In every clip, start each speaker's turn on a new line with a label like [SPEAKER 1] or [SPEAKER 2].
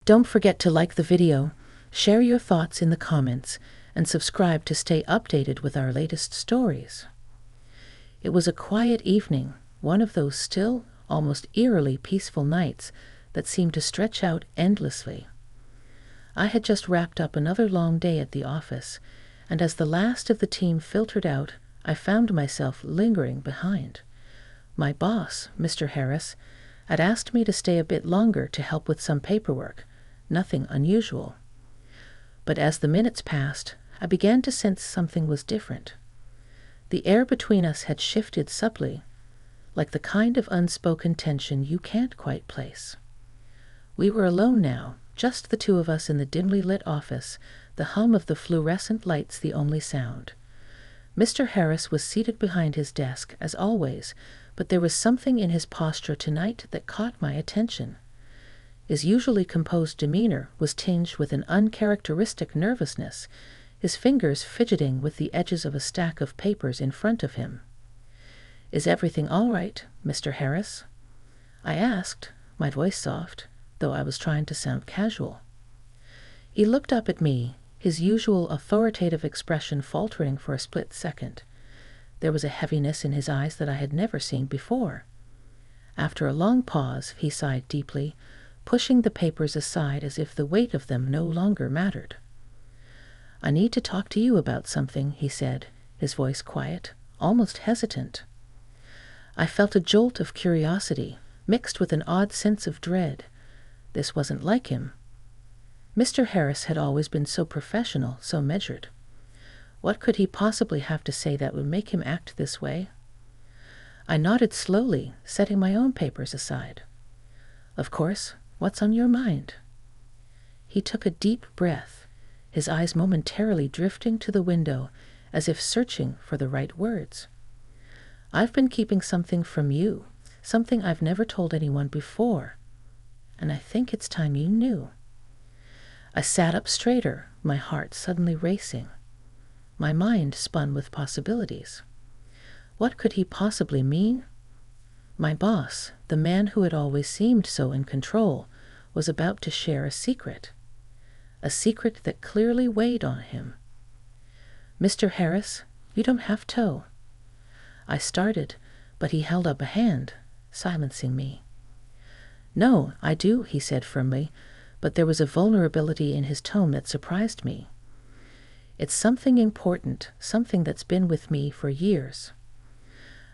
[SPEAKER 1] Don't forget to like the video, share your thoughts in the comments, and subscribe to stay updated with our latest stories. It was a quiet evening, one of those still, almost eerily peaceful nights that seemed to stretch out endlessly. I had just wrapped up another long day at the office, and as the last of the team filtered out, I found myself lingering behind. My boss, Mr. Harris, had asked me to stay a bit longer to help with some paperwork, nothing unusual. But as the minutes passed, I began to sense something was different. The air between us had shifted subtly, like the kind of unspoken tension you can't quite place. We were alone now, just the two of us in the dimly lit office, the hum of the fluorescent lights the only sound. Mr. Harris was seated behind his desk, as always, but there was something in his posture tonight that caught my attention. His usually composed demeanor was tinged with an uncharacteristic nervousness, his fingers fidgeting with the edges of a stack of papers in front of him. "Is everything all right, Mr. Harris?" I asked, my voice soft, though I was trying to sound casual. He looked up at me, his usual authoritative expression faltering for a split second. There was a heaviness in his eyes that I had never seen before. After a long pause, he sighed deeply, pushing the papers aside as if the weight of them no longer mattered. "I need to talk to you about something," he said, his voice quiet, almost hesitant. I felt a jolt of curiosity, mixed with an odd sense of dread. This wasn't like him. Mr. Harris had always been so professional, so measured. What could he possibly have to say that would make him act this way? I nodded slowly, setting my own papers aside. "Of course, what's on your mind?" He took a deep breath, his eyes momentarily drifting to the window, as if searching for the right words. "I've been keeping something from you, something I've never told anyone before, and I think it's time you knew." I sat up straighter, my heart suddenly racing. My mind spun with possibilities. What could he possibly mean? My boss, the man who had always seemed so in control, was about to share a secret that clearly weighed on him. "Mr. Harris, you don't have to." I started, but he held up a hand, silencing me. "No, I do," he said firmly, but there was a vulnerability in his tone that surprised me. "It's something important, something that's been with me for years."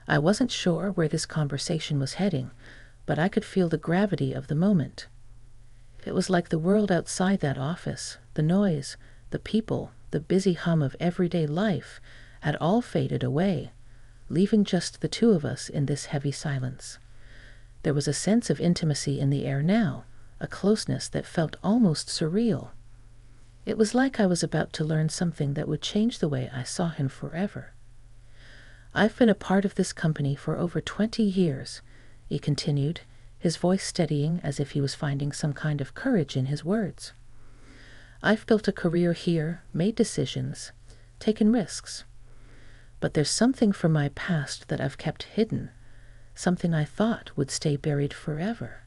[SPEAKER 1] I wasn't sure where this conversation was heading, but I could feel the gravity of the moment. It was like the world outside that office, the noise, the people, the busy hum of everyday life, had all faded away, leaving just the two of us in this heavy silence. There was a sense of intimacy in the air now, a closeness that felt almost surreal. It was like I was about to learn something that would change the way I saw him forever. "I've been a part of this company for over 20 years, he continued, his voice steadying as if he was finding some kind of courage in his words. "I've built a career here, made decisions, taken risks. But there's something from my past that I've kept hidden, something I thought would stay buried forever."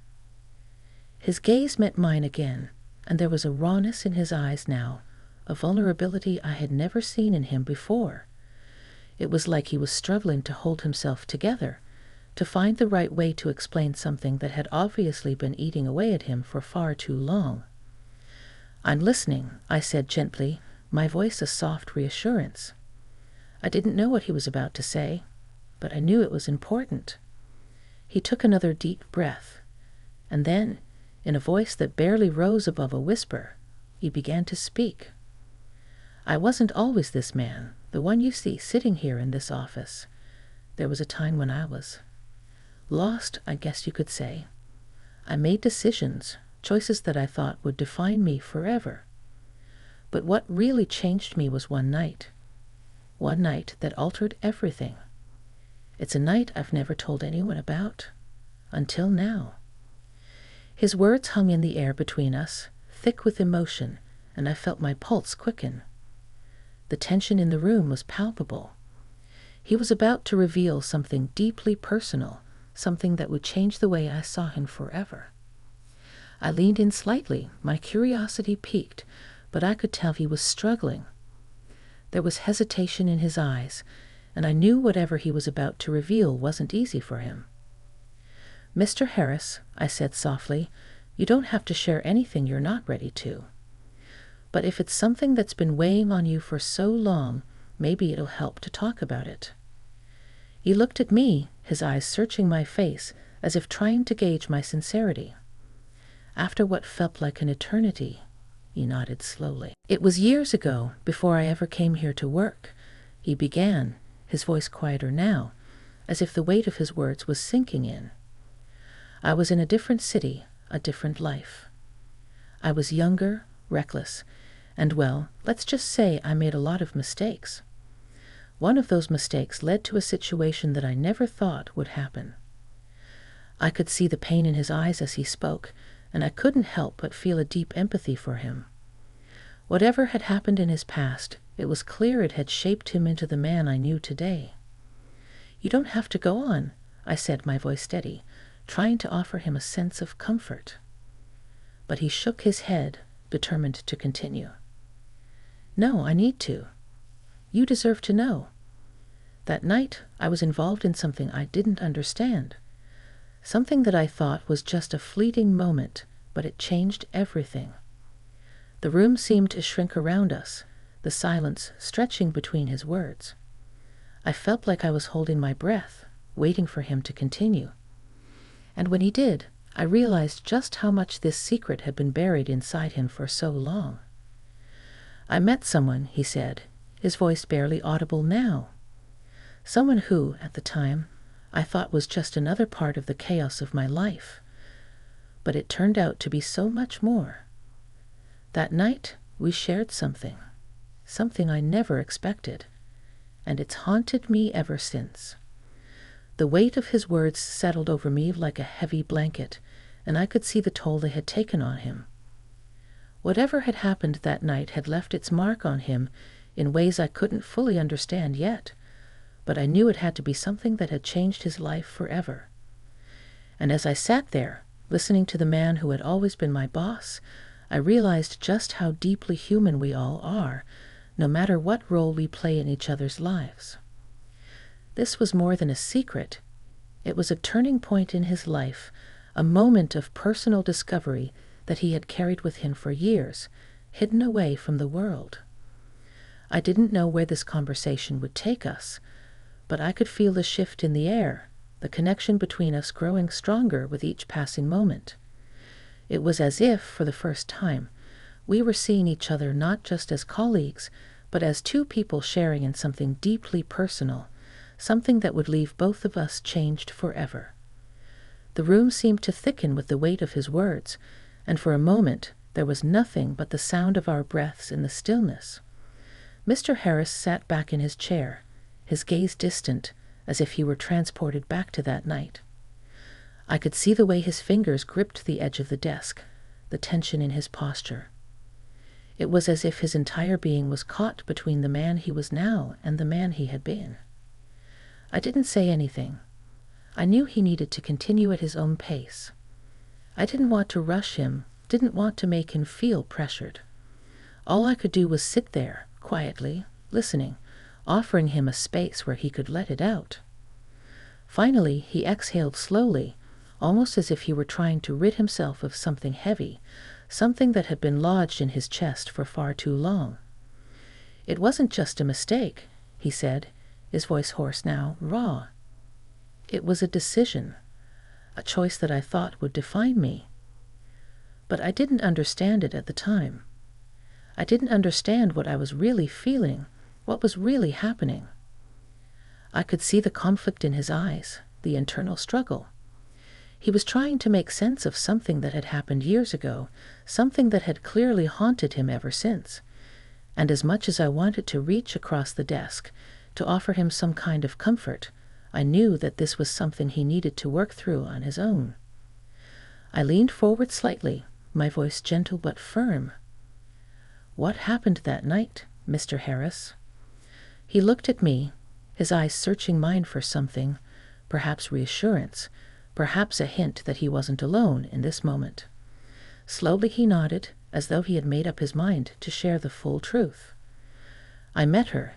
[SPEAKER 1] His gaze met mine again, and there was a rawness in his eyes now, a vulnerability I had never seen in him before. It was like he was struggling to hold himself together, to find the right way to explain something that had obviously been eating away at him for far too long. "I'm listening," I said gently, my voice a soft reassurance. I didn't know what he was about to say, but I knew it was important. He took another deep breath, and then, in a voice that barely rose above a whisper, he began to speak. "I wasn't always this man, the one you see sitting here in this office. There was a time when I was lost, I guess you could say. I made decisions, choices that I thought would define me forever. But what really changed me was one night that altered everything. It's a night I've never told anyone about, until now." His words hung in the air between us, thick with emotion, and I felt my pulse quicken. The tension in the room was palpable. He was about to reveal something deeply personal, something that would change the way I saw him forever. I leaned in slightly, my curiosity piqued, but I could tell he was struggling. There was hesitation in his eyes, and I knew whatever he was about to reveal wasn't easy for him. "Mr. Harris," I said softly, "you don't have to share anything you're not ready to. But if it's something that's been weighing on you for so long, maybe it'll help to talk about it." He looked at me, his eyes searching my face, as if trying to gauge my sincerity. After what felt like an eternity, he nodded slowly. "It was years ago, before I ever came here to work," he began, his voice quieter now, as if the weight of his words was sinking in. "I was in a different city, a different life. I was younger, reckless, and well, let's just say I made a lot of mistakes. One of those mistakes led to a situation that I never thought would happen." I could see the pain in his eyes as he spoke, and I couldn't help but feel a deep empathy for him. Whatever had happened in his past, it was clear it had shaped him into the man I knew today. "You don't have to go on," I said, my voice steady, trying to offer him a sense of comfort. But he shook his head, determined to continue. "No, I need to. You deserve to know. That night, I was involved in something I didn't understand. Something that I thought was just a fleeting moment, but it changed everything." The room seemed to shrink around us, the silence stretching between his words. I felt like I was holding my breath, waiting for him to continue. And when he did, I realized just how much this secret had been buried inside him for so long. "I met someone," he said, his voice barely audible now. "Someone who, at the time, I thought was just another part of the chaos of my life. But it turned out to be so much more. That night, we shared something I never expected, and it's haunted me ever since." The weight of his words settled over me like a heavy blanket, and I could see the toll they had taken on him. Whatever had happened that night had left its mark on him in ways I couldn't fully understand yet, but I knew it had to be something that had changed his life forever. And as I sat there, listening to the man who had always been my boss, I realized just how deeply human we all are, no matter what role we play in each other's lives. This was more than a secret. It was a turning point in his life, a moment of personal discovery that he had carried with him for years, hidden away from the world. I didn't know where this conversation would take us, but I could feel the shift in the air, the connection between us growing stronger with each passing moment. It was as if, for the first time, we were seeing each other not just as colleagues, but as two people sharing in something deeply personal, something that would leave both of us changed forever. The room seemed to thicken with the weight of his words, and for a moment there was nothing but the sound of our breaths in the stillness. Mr. Harris sat back in his chair, his gaze distant, as if he were transported back to that night. I could see the way his fingers gripped the edge of the desk, the tension in his posture. It was as if his entire being was caught between the man he was now and the man he had been. I didn't say anything. I knew he needed to continue at his own pace. I didn't want to rush him, didn't want to make him feel pressured. All I could do was sit there, quietly, listening, offering him a space where he could let it out. Finally, he exhaled slowly, almost as if he were trying to rid himself of something heavy, something that had been lodged in his chest for far too long. "It wasn't just a mistake," he said, his voice hoarse now, raw. "It was a decision, a choice that I thought would define me. But I didn't understand it at the time. I didn't understand what I was really feeling, what was really happening." I could see the conflict in his eyes, the internal struggle. He was trying to make sense of something that had happened years ago, something that had clearly haunted him ever since. And as much as I wanted to reach across the desk, to offer him some kind of comfort, I knew that this was something he needed to work through on his own. I leaned forward slightly, my voice gentle but firm. "What happened that night, Mr. Harris?" He looked at me, his eyes searching mine for something, perhaps reassurance, perhaps a hint that he wasn't alone in this moment. Slowly he nodded, as though he had made up his mind to share the full truth. "I met her,"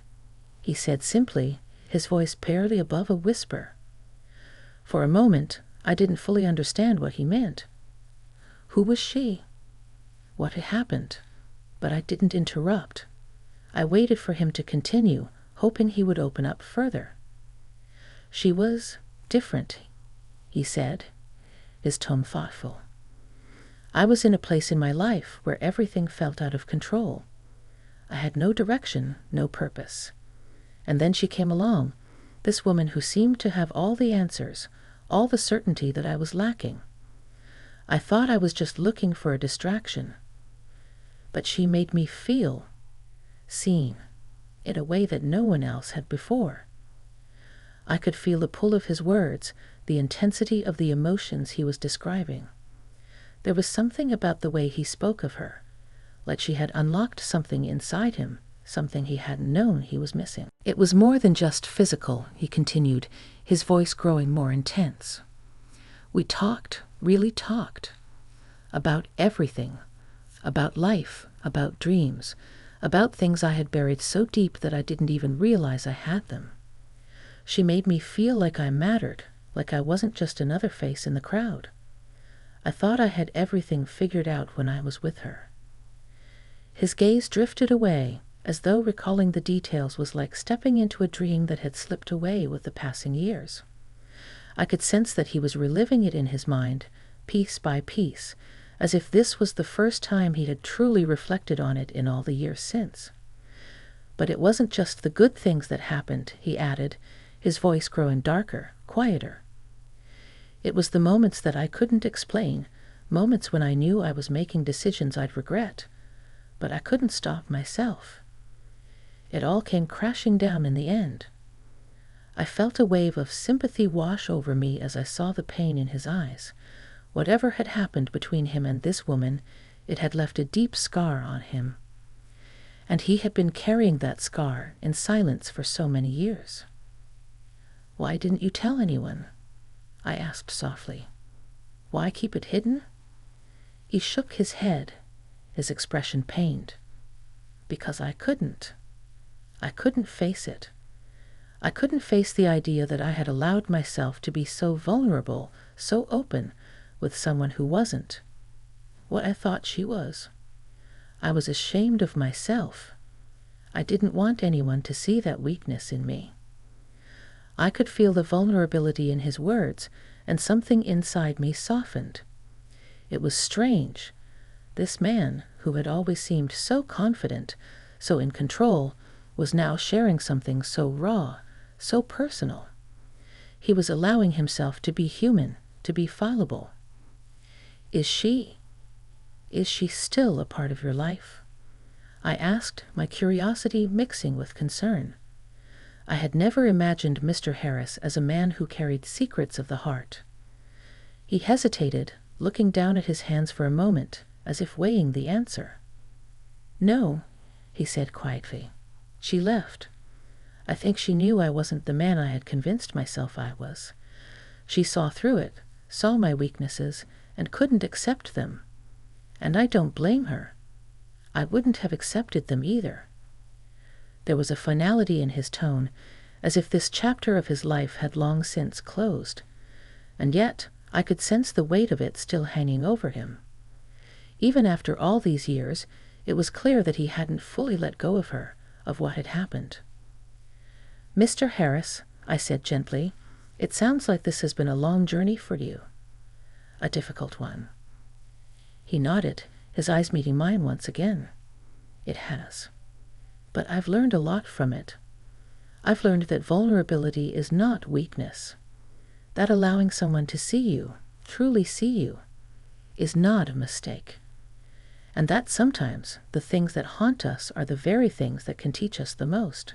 [SPEAKER 1] he said simply, his voice barely above a whisper. For a moment, I didn't fully understand what he meant. Who was she? What had happened? But I didn't interrupt. I waited for him to continue, hoping he would open up further. "She was different," he said, his tone thoughtful. "I was in a place in my life where everything felt out of control. I had no direction, no purpose. And then she came along, this woman who seemed to have all the answers, all the certainty that I was lacking. I thought I was just looking for a distraction. But she made me feel seen in a way that no one else had before. I could feel the pull of his words, the intensity of the emotions he was describing. There was something about the way he spoke of her, like she had unlocked something inside him, something he hadn't known he was missing. It was more than just physical," he continued, his voice growing more intense. "We talked, really talked, about everything, about life, about dreams, about things I had buried so deep that I didn't even realize I had them. She made me feel like I mattered, like I wasn't just another face in the crowd. I thought I had everything figured out when I was with her." His gaze drifted away, as though recalling the details was like stepping into a dream that had slipped away with the passing years. I could sense that he was reliving it in his mind, piece by piece, as if this was the first time he had truly reflected on it in all the years since. "But it wasn't just the good things that happened," he added, his voice growing darker, quieter. "It was the moments that I couldn't explain, moments when I knew I was making decisions I'd regret, but I couldn't stop myself. It all came crashing down in the end. I felt a wave of sympathy wash over me as I saw the pain in his eyes. Whatever had happened between him and this woman, it had left a deep scar on him. And he had been carrying that scar in silence for so many years." "Why didn't you tell anyone?" I asked softly. "Why keep it hidden?" He shook his head, his expression pained. "Because I couldn't. I couldn't face it. I couldn't face the idea that I had allowed myself to be so vulnerable, so open, with someone who wasn't what I thought she was. I was ashamed of myself. I didn't want anyone to see that weakness in me." I could feel the vulnerability in his words, and something inside me softened. It was strange. This man, who had always seemed so confident, so in control, was now sharing something so raw, so personal. He was allowing himself to be human, to be fallible. Is she still a part of your life?" I asked, my curiosity mixing with concern. I had never imagined Mr. Harris as a man who carried secrets of the heart. He hesitated, looking down at his hands for a moment, as if weighing the answer. "No," he said quietly. "She left. I think she knew I wasn't the man I had convinced myself I was. She saw through it, saw my weaknesses, and couldn't accept them. And I don't blame her. I wouldn't have accepted them either." There was a finality in his tone, as if this chapter of his life had long since closed. And yet I could sense the weight of it still hanging over him. Even after all these years, it was clear that he hadn't fully let go of her, of what had happened. "Mr. Harris," I said gently, "it sounds like this has been a long journey for you. A difficult one." He nodded, his eyes meeting mine once again. "It has. But I've learned a lot from it. I've learned that vulnerability is not weakness. That allowing someone to see you, truly see you, is not a mistake. And that sometimes the things that haunt us are the very things that can teach us the most."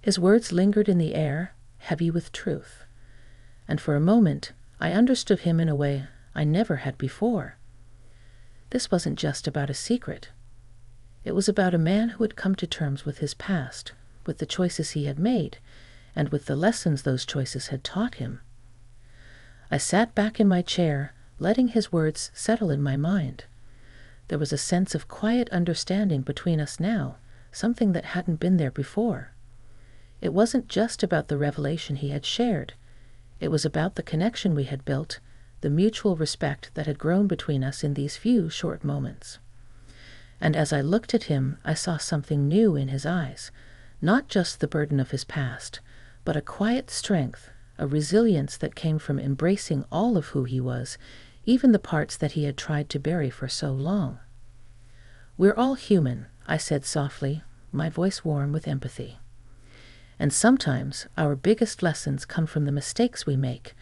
[SPEAKER 1] His words lingered in the air, heavy with truth. And for a moment, I understood him in a way I never had before. This wasn't just about a secret. It was about a man who had come to terms with his past, with the choices he had made, and with the lessons those choices had taught him. I sat back in my chair, letting his words settle in my mind. There was a sense of quiet understanding between us now, something that hadn't been there before. It wasn't just about the revelation he had shared. It was about the connection we had built, the mutual respect that had grown between us in these few short moments. And as I looked at him, I saw something new in his eyes, not just the burden of his past, but a quiet strength, a resilience that came from embracing all of who he was, even the parts that he had tried to bury for so long. "We're all human," I said softly, my voice warm with empathy. "And sometimes our biggest lessons come from the mistakes we make,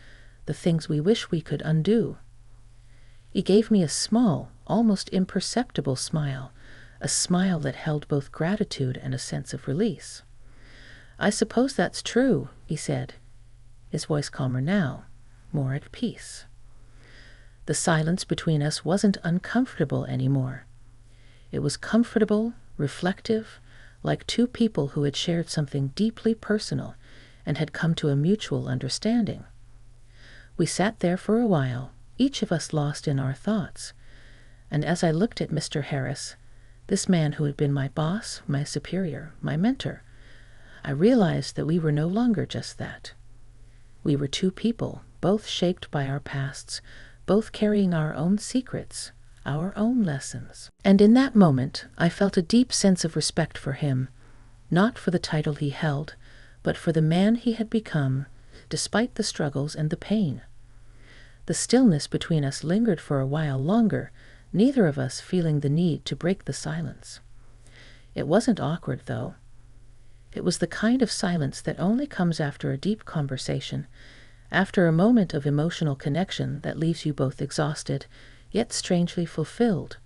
[SPEAKER 1] the things we wish we could undo." He gave me a small, almost imperceptible smile, a smile that held both gratitude and a sense of release. "I suppose that's true," he said, his voice calmer now, more at peace. The silence between us wasn't uncomfortable anymore. It was comfortable, reflective, like two people who had shared something deeply personal and had come to a mutual understanding. We sat there for a while, each of us lost in our thoughts, and as I looked at Mr. Harris, this man who had been my boss, my superior, my mentor, I realized that we were no longer just that. We were two people, both shaped by our pasts, both carrying our own secrets, our own lessons. And in that moment, I felt a deep sense of respect for him, not for the title he held, but for the man he had become, despite the struggles and the pain. The stillness between us lingered for a while longer, neither of us feeling the need to break the silence. It wasn't awkward, though. It was the kind of silence that only comes after a deep conversation, after a moment of emotional connection that leaves you both exhausted, yet strangely fulfilled.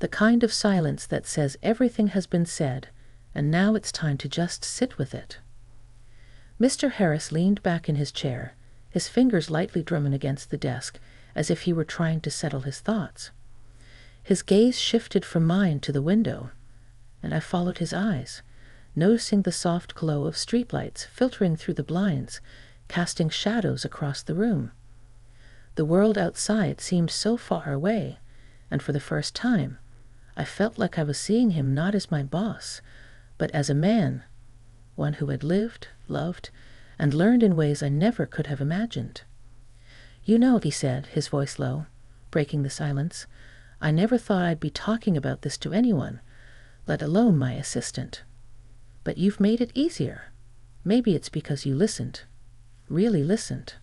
[SPEAKER 1] The kind of silence that says everything has been said, and now it's time to just sit with it. Mr. Harris leaned back in his chair, his fingers lightly drumming against the desk, as if he were trying to settle his thoughts. His gaze shifted from mine to the window, and I followed his eyes, noticing the soft glow of streetlights filtering through the blinds, casting shadows across the room. The world outside seemed so far away, and for the first time, I felt like I was seeing him not as my boss, but as a man, one who had lived, loved, and learned in ways I never could have imagined. "You know," he said, his voice low, breaking the silence, "I never thought I'd be talking about this to anyone, let alone my assistant. But you've made it easier. Maybe it's because you listened, really listened."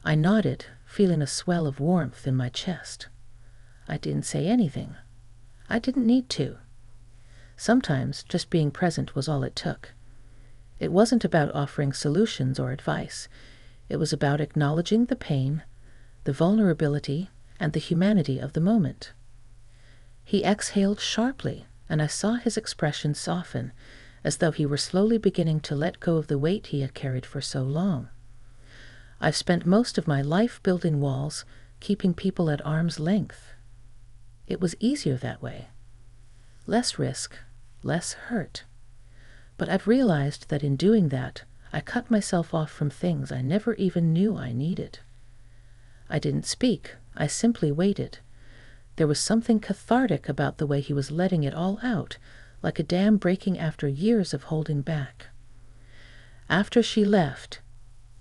[SPEAKER 1] I nodded, feeling a swell of warmth in my chest. I didn't say anything. I didn't need to. Sometimes just being present was all it took. It wasn't about offering solutions or advice. It was about acknowledging the pain, the vulnerability, and the humanity of the moment. He exhaled sharply, and I saw his expression soften, as though he were slowly beginning to let go of the weight he had carried for so long. I've spent most of my life building walls, keeping people at arm's length. It was easier that way. Less risk, less hurt. But I've realized that in doing that, I cut myself off from things I never even knew I needed. I didn't speak. I simply waited. There was something cathartic about the way he was letting it all out, like a dam breaking after years of holding back. "After she left,"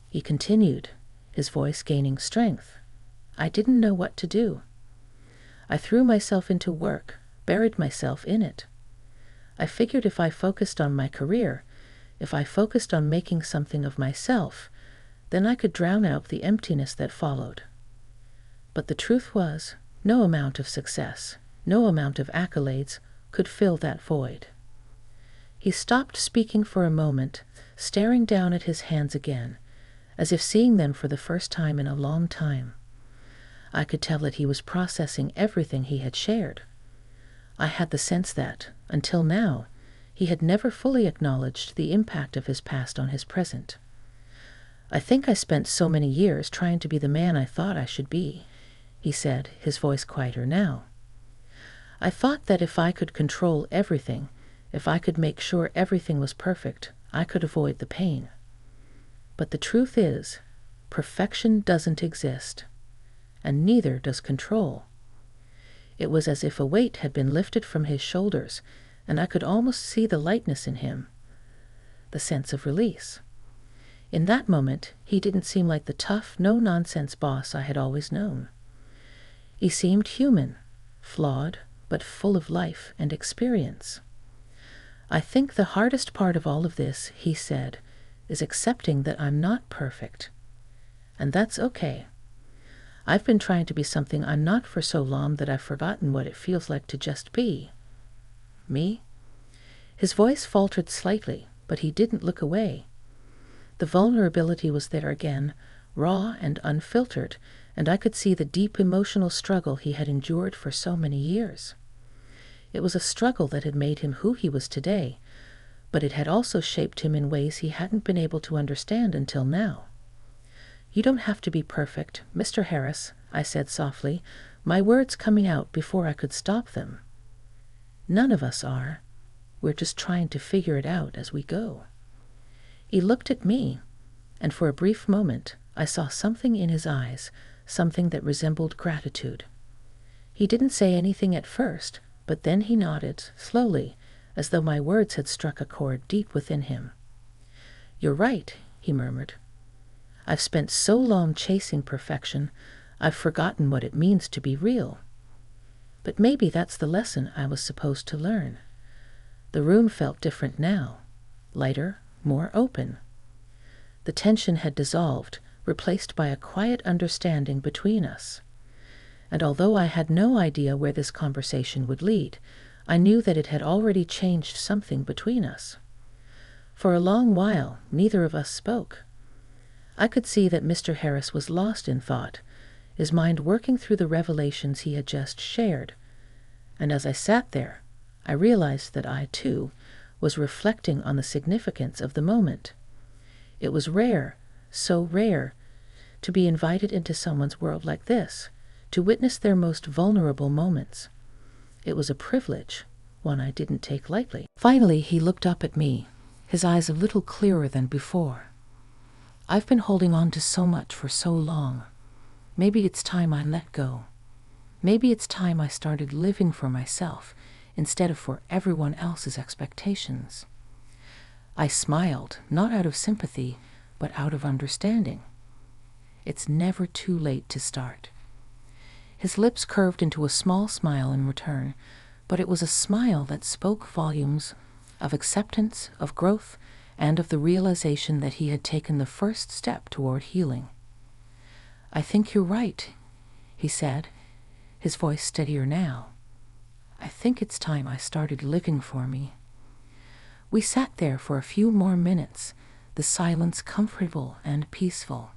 [SPEAKER 1] he continued, his voice gaining strength, "I didn't know what to do. I threw myself into work, buried myself in it. I figured if I focused on my career, if I focused on making something of myself, then I could drown out the emptiness that followed. But the truth was, no amount of success, no amount of accolades could fill that void." He stopped speaking for a moment, staring down at his hands again, as if seeing them for the first time in a long time. I could tell that he was processing everything he had shared. I had the sense that, until now, he had never fully acknowledged the impact of his past on his present. "I think I spent so many years trying to be the man I thought I should be," he said, his voice quieter now. "I thought that if I could control everything, if I could make sure everything was perfect, I could avoid the pain. But the truth is, perfection doesn't exist. and neither does control. It was as if a weight had been lifted from his shoulders, and I could almost see the lightness in him, the sense of release. In that moment, he didn't seem like the tough, no-nonsense boss I had always known. He seemed human, flawed, but full of life and experience. "I think the hardest part of all of this," he said, "is accepting that I'm not perfect. And that's okay. I've been trying to be something I'm not for so long that I've forgotten what it feels like to just be. Me?" His voice faltered slightly, but he didn't look away. The vulnerability was there again, raw and unfiltered, and I could see the deep emotional struggle he had endured for so many years. It was a struggle that had made him who he was today, but it had also shaped him in ways he hadn't been able to understand until now. "You don't have to be perfect, Mr. Harris," I said softly, my words coming out before I could stop them. "None of us are. We're just trying to figure it out as we go." He looked at me, and for a brief moment I saw something in his eyes, something that resembled gratitude. He didn't say anything at first, but then he nodded, slowly, as though my words had struck a chord deep within him. "You're right," he murmured. "I've spent so long chasing perfection, I've forgotten what it means to be real. But maybe that's the lesson I was supposed to learn." The room felt different now, lighter, more open. The tension had dissolved, replaced by a quiet understanding between us. And although I had no idea where this conversation would lead, I knew that it had already changed something between us. For a long while, neither of us spoke. I could see that Mr. Harris was lost in thought, his mind working through the revelations he had just shared. And as I sat there, I realized that I, too, was reflecting on the significance of the moment. It was rare, so rare, to be invited into someone's world like this, to witness their most vulnerable moments. It was a privilege, one I didn't take lightly. Finally, he looked up at me, his eyes a little clearer than before. "I've been holding on to so much for so long. Maybe it's time I let go. Maybe it's time I started living for myself instead of for everyone else's expectations." I smiled, not out of sympathy, but out of understanding. It's never too late to start. His lips curved into a small smile in return, but it was a smile that spoke volumes of acceptance, of growth, and of the realization that he had taken the first step toward healing. "I think you're right," he said, his voice steadier now. "I think it's time I started living for me." We sat there for a few more minutes, the silence comfortable and peaceful.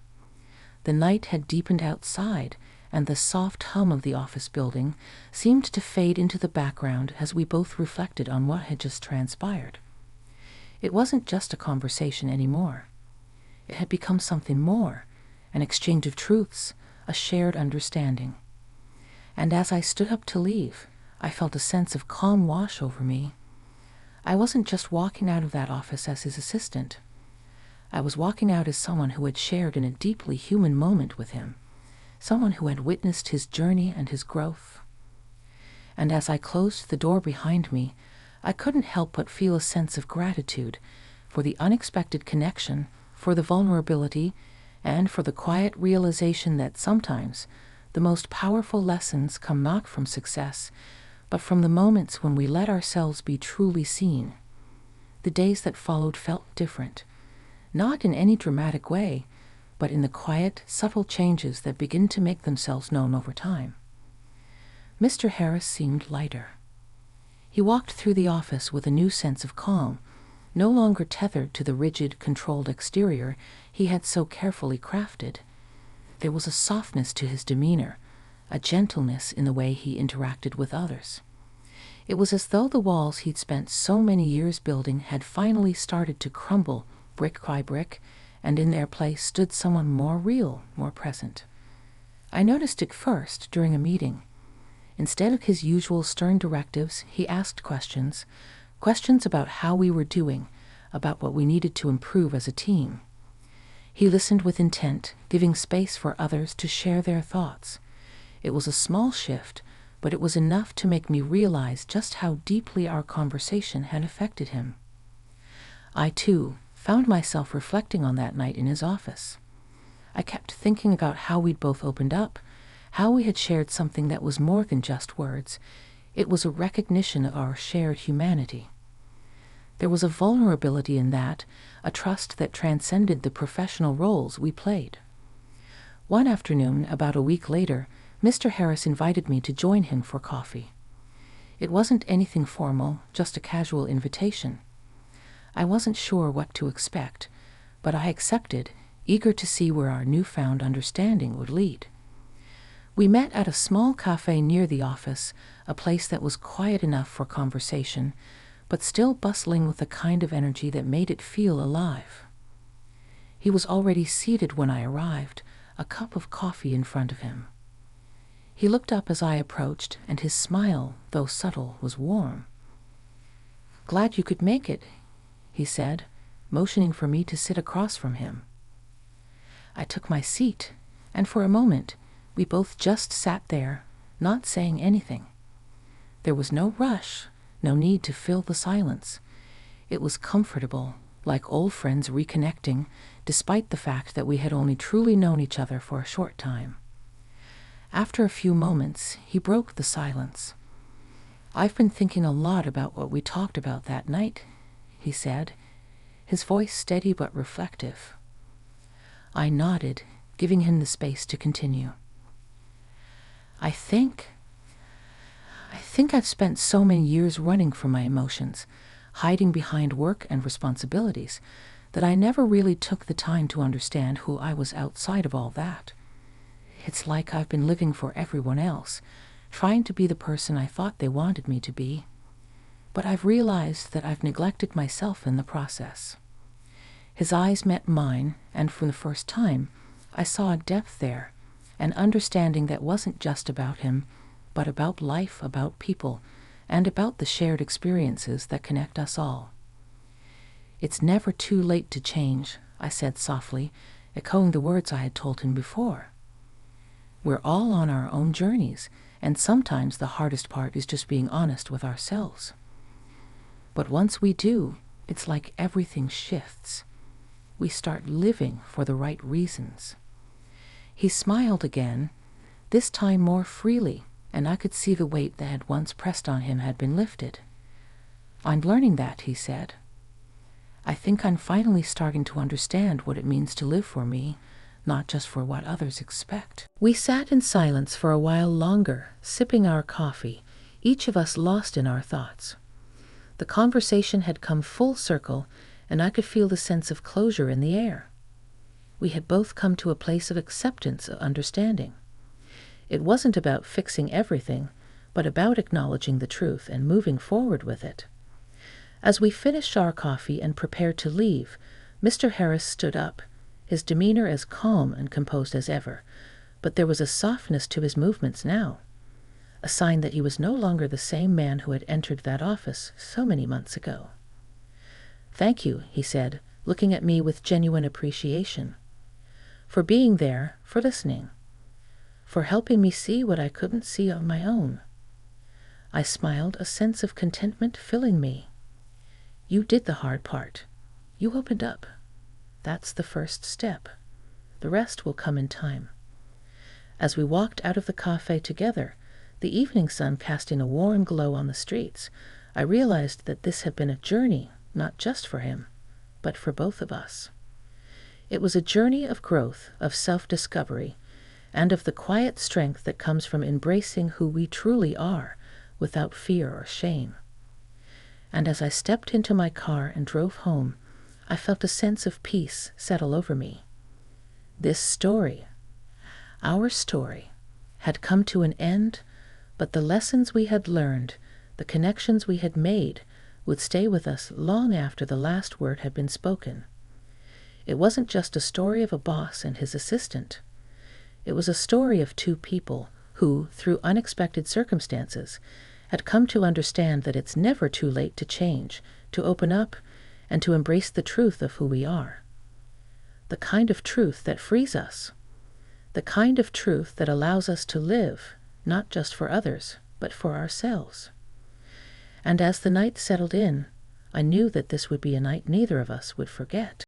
[SPEAKER 1] The night had deepened outside, and the soft hum of the office building seemed to fade into the background as we both reflected on what had just transpired. It wasn't just a conversation anymore. It had become something more, an exchange of truths, a shared understanding. And as I stood up to leave, I felt a sense of calm wash over me. I wasn't just walking out of that office as his assistant. I was walking out as someone who had shared in a deeply human moment with him, someone who had witnessed his journey and his growth. And as I closed the door behind me, I couldn't help but feel a sense of gratitude for the unexpected connection, for the vulnerability, and for the quiet realization that sometimes the most powerful lessons come not from success, but from the moments when we let ourselves be truly seen. The days that followed felt different, not in any dramatic way, but in the quiet, subtle changes that begin to make themselves known over time. Mr. Harris seemed lighter. He walked through the office with a new sense of calm, no longer tethered to the rigid, controlled exterior he had so carefully crafted. There was a softness to his demeanor, a gentleness in the way he interacted with others. It was as though the walls he'd spent so many years building had finally started to crumble brick by brick, and in their place stood someone more real, more present. I noticed it first during a meeting. Instead of his usual stern directives, he asked questions about how we were doing, about what we needed to improve as a team. He listened with intent, giving space for others to share their thoughts. It was a small shift, but it was enough to make me realize just how deeply our conversation had affected him. I, too, found myself reflecting on that night in his office. I kept thinking about how we'd both opened up, how we had shared something that was more than just words. It was a recognition of our shared humanity. There was a vulnerability in that, a trust that transcended the professional roles we played. One afternoon, about a week later, Mr. Harris invited me to join him for coffee. It wasn't anything formal, just a casual invitation. I wasn't sure what to expect, but I accepted, eager to see where our newfound understanding would lead. We met at a small cafe near the office, a place that was quiet enough for conversation, but still bustling with a kind of energy that made it feel alive. He was already seated when I arrived, a cup of coffee in front of him. He looked up as I approached, and his smile, though subtle, was warm. "Glad you could make it," he said, motioning for me to sit across from him. I took my seat, and for a moment, we both just sat there, not saying anything. There was no rush, no need to fill the silence. It was comfortable, like old friends reconnecting, despite the fact that we had only truly known each other for a short time. After a few moments, he broke the silence. "I've been thinking a lot about what we talked about that night," he said, his voice steady but reflective. I nodded, giving him the space to continue. I think I've spent so many years running from my emotions, hiding behind work and responsibilities, that I never really took the time to understand who I was outside of all that. It's like I've been living for everyone else, trying to be the person I thought they wanted me to be. But I've realized that I've neglected myself in the process. His eyes met mine, and for the first time, I saw a depth there, an understanding that wasn't just about him, but about life, about people, and about the shared experiences that connect us all. "It's never too late to change," I said softly, echoing the words I had told him before. We're all on our own journeys, and sometimes the hardest part is just being honest with ourselves. But once we do, it's like everything shifts. We start living for the right reasons. He smiled again, this time more freely, and I could see the weight that had once pressed on him had been lifted. "I'm learning that," he said. "I think I'm finally starting to understand what it means to live for me, not just for what others expect." We sat in silence for a while longer, sipping our coffee, each of us lost in our thoughts. The conversation had come full circle, and I could feel the sense of closure in the air. We had both come to a place of acceptance, of understanding. It wasn't about fixing everything, but about acknowledging the truth and moving forward with it. As we finished our coffee and prepared to leave, Mr. Harris stood up, his demeanor as calm and composed as ever, but there was a softness to his movements now, a sign that he was no longer the same man who had entered that office so many months ago. "Thank you," he said, looking at me with genuine appreciation, "for being there, for listening, for helping me see what I couldn't see on my own." I smiled, a sense of contentment filling me. "You did the hard part. You opened up. That's the first step. The rest will come in time." As we walked out of the cafe together, the evening sun casting a warm glow on the streets, I realized that this had been a journey, not just for him, but for both of us. It was a journey of growth, of self-discovery, and of the quiet strength that comes from embracing who we truly are, without fear or shame. And as I stepped into my car and drove home, I felt a sense of peace settle over me. This story, our story, had come to an end, but the lessons we had learned, the connections we had made, would stay with us long after the last word had been spoken. It wasn't just a story of a boss and his assistant. It was a story of two people who, through unexpected circumstances, had come to understand that it's never too late to change, to open up, and to embrace the truth of who we are. The kind of truth that frees us. the kind of truth that allows us to live, not just for others, but for ourselves. And as the night settled in, I knew that this would be a night neither of us would forget.